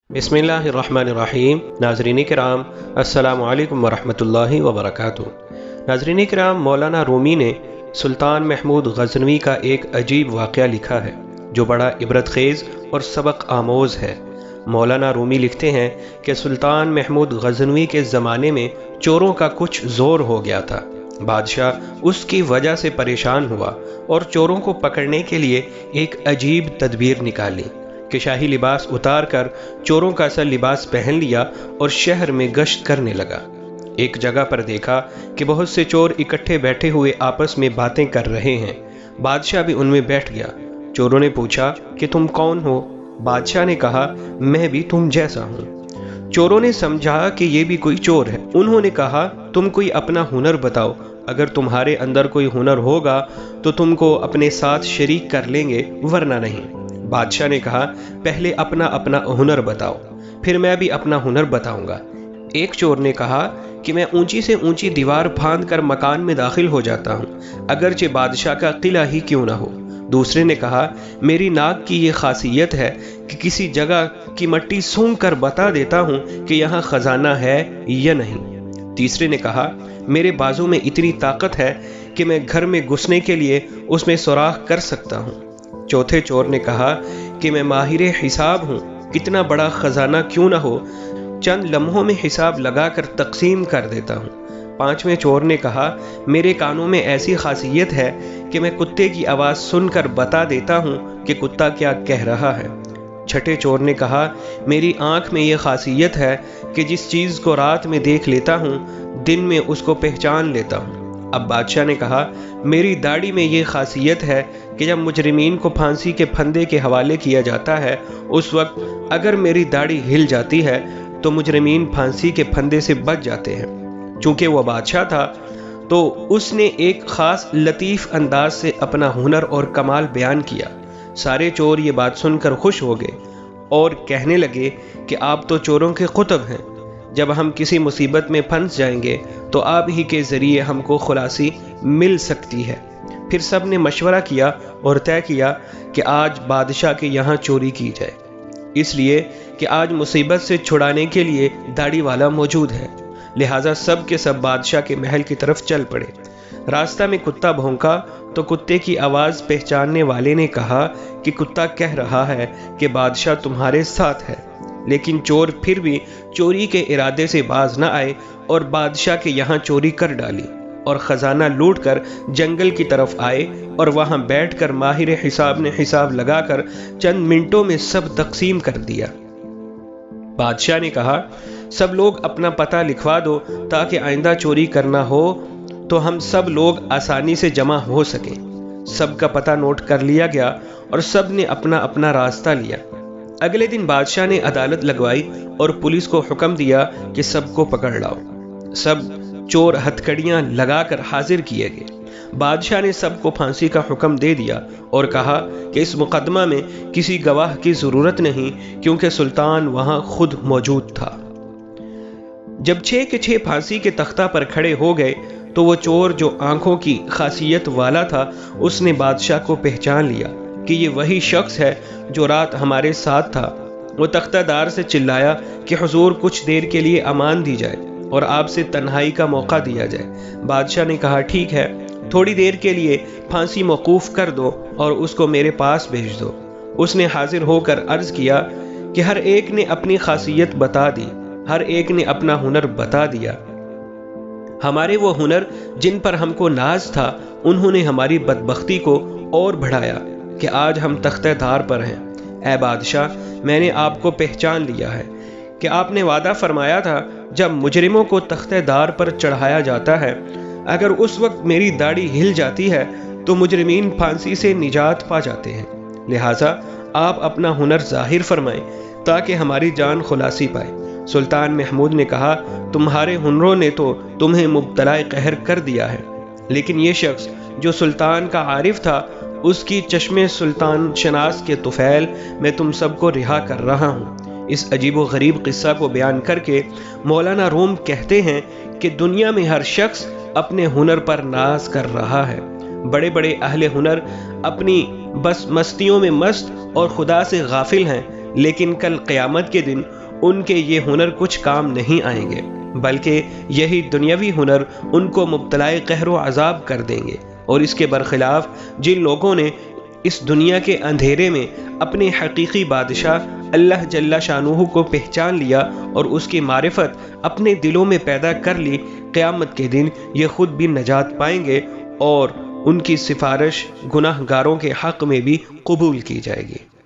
बिस्मिल्लाहिर्रहमानिर्रहीम। नाज़रीन किराम, अस्सलामु अलैकुम वरहमतुल्लाहि वबरकातुहू। नाज़रीन किराम, मौलाना रूमी ने सुल्तान महमूद गज़नवी का एक अजीब वाक़या लिखा है जो बड़ा इबरतखेज़ और सबक आमोज़ है। मौलाना रूमी लिखते हैं कि सुल्तान महमूद गज़नवी के ज़माने में चोरों का कुछ ज़ोर हो गया था। बादशाह उसकी वजह से परेशान हुआ और चोरों को पकड़ने के लिए एक अजीब तदबीर निकाली कि शाही लिबास उतार कर चोरों का सा लिबास पहन लिया और शहर में गश्त करने लगा। एक जगह पर देखा कि बहुत से चोर इकट्ठे बैठे हुए आपस में बातें कर रहे हैं। बादशाह भी उनमें बैठ गया। चोरों ने पूछा कि तुम कौन हो? बादशाह ने कहा, मैं भी तुम जैसा हूँ। चोरों ने समझा कि ये भी कोई चोर है। उन्होंने कहा, तुम कोई अपना हुनर बताओ, अगर तुम्हारे अंदर कोई हुनर होगा तो तुमको अपने साथ शरीक कर लेंगे, वरना नहीं। बादशाह ने कहा, पहले अपना अपना हुनर बताओ, फिर मैं भी अपना हुनर बताऊंगा। एक चोर ने कहा कि मैं ऊंची से ऊंची दीवार फांद कर मकान में दाखिल हो जाता हूँ, अगरचे बादशाह का किला ही क्यों ना हो। दूसरे ने कहा, मेरी नाक की ये खासियत है कि किसी जगह की मट्टी सूंघ कर बता देता हूँ कि यहाँ खजाना है या नहीं। तीसरे ने कहा, मेरे बाजू में इतनी ताकत है कि मैं घर में घुसने के लिए उसमें सुराख कर सकता हूँ। चौथे चोर ने कहा कि मैं माहिर हिसाब हूँ, कितना बड़ा खजाना क्यों ना हो, चंद लम्हों में हिसाब लगाकर तकसीम कर देता हूँ। पांचवें चोर ने कहा, मेरे कानों में ऐसी खासियत है कि मैं कुत्ते की आवाज़ सुनकर बता देता हूँ कि कुत्ता क्या कह रहा है। छठे चोर ने कहा, मेरी आँख में ये खासियत है कि जिस चीज़ को रात में देख लेता हूँ, दिन में उसको पहचान लेता हूँ। अब बादशाह ने कहा, मेरी दाढ़ी में ये खासियत है कि जब मुजरिमीन को फांसी के फंदे के हवाले किया जाता है, उस वक्त अगर मेरी दाढ़ी हिल जाती है तो मुजरिमीन फांसी के फंदे से बच जाते हैं। चूंकि वह बादशाह था तो उसने एक खास लतीफ़ अंदाज से अपना हुनर और कमाल बयान किया। सारे चोर ये बात सुनकर खुश हो गए और कहने लगे कि आप तो चोरों के कुतुब हैं। जब हम किसी मुसीबत में फंस जाएंगे तो आप ही के ज़रिए हमको खुलासी मिल सकती है। फिर सब ने मशवरा किया और तय किया कि आज बादशाह के यहाँ चोरी की जाए, इसलिए कि आज मुसीबत से छुड़ाने के लिए दाढ़ी वाला मौजूद है। लिहाजा सब के सब बादशाह के महल की तरफ चल पड़े। रास्ता में कुत्ता भौंका तो कुत्ते की आवाज़ पहचानने वाले ने कहा कि कुत्ता कह रहा है कि बादशाह तुम्हारे साथ है। लेकिन चोर फिर भी चोरी के इरादे से बाज न आए और बादशाह के यहाँ चोरी कर डाली और ख़जाना लूट कर जंगल की तरफ आए और वहाँ बैठकर माहिर हिसाब ने हिसाब लगाकर चंद मिनटों में सब तकसीम कर दिया। बादशाह ने कहा, सब लोग अपना पता लिखवा दो ताकि आइंदा चोरी करना हो तो हम सब लोग आसानी से जमा हो सकें। सबका पता नोट कर लिया गया और सब ने अपना अपना रास्ता लिया। अगले दिन बादशाह ने अदालत लगवाई और पुलिस को हुक्म दिया कि सबको पकड़ लाओ। सब चोर हथकड़ियां लगाकर हाजिर किए गए। बादशाह ने सबको फांसी का हुक्म दे दिया और कहा कि इस मुकदमा में किसी गवाह की ज़रूरत नहीं, क्योंकि सुल्तान वहां खुद मौजूद था। जब 6 के 6 फांसी के तख्ता पर खड़े हो गए तो वो चोर जो आंखों की खासियत वाला था, उसने बादशाह को पहचान लिया कि ये वही शख्स है जो रात हमारे साथ था। वो तख्तादार से चिल्लाया कि हुजूर कुछ देर के लिए अमान दी जाए और आपसे तन्हाई का मौका दिया जाए। बादशाह ने कहा, ठीक है, थोड़ी देर के लिए फांसी मौकूफ कर दो और उसको मेरे पास भेज दो। उसने हाजिर होकर अर्ज किया कि हर एक ने अपनी खासियत बता दी, हर एक ने अपना हुनर बता दिया। हमारे वो हुनर जिन पर हमको नाज था, उन्होंने हमारी बदबख्ती को और बढ़ाया कि आज हम तख्तेदार पर हैं। ऐ बादशाह, मैंने आपको पहचान लिया है कि आपने वादा फरमाया था जब मुजरिमों को तख्तेदार पर चढ़ाया जाता है, अगर उस वक्त मेरी दाढ़ी हिल जाती है तो मुजरिमीन फांसी से निजात पा जाते हैं। लिहाजा आप अपना हुनर जाहिर फरमाएं ताकि हमारी जान खुलासी पाए। सुल्तान महमूद ने कहा, तुम्हारे हुनरों ने तो तुम्हें मुब्तला कहर कर दिया है, लेकिन ये शख्स जो सुल्तान का आरिफ था, उसकी चश्मे सुल्तान शनास के तुफैल मैं तुम सबको रिहा कर रहा हूँ। इस अजीब व गरीब किस्सा को बयान करके मौलाना रूम कहते हैं कि दुनिया में हर शख्स अपने हुनर पर नाज कर रहा है। बड़े बड़े अहले हुनर अपनी बस मस्तियों में मस्त और खुदा से गाफिल हैं, لیکن کل قیامت کے دن ان کے یہ ہنر کچھ کام نہیں آئیں گے، بلکہ یہی دنیاوی ہنر ان کو مبتلائے قہر و عذاب کر دیں گے۔ اور اس کے برخلاف جن لوگوں نے اس دنیا کے اندھیرے میں اپنے حقیقی بادشاہ اللہ جل شانہ کو پہچان لیا اور اس کی معرفت اپنے دلوں میں پیدا کر لی، قیامت کے دن یہ خود بھی نجات پائیں گے اور ان کی سفارش گناہ گاروں کے حق میں بھی قبول کی جائے گی۔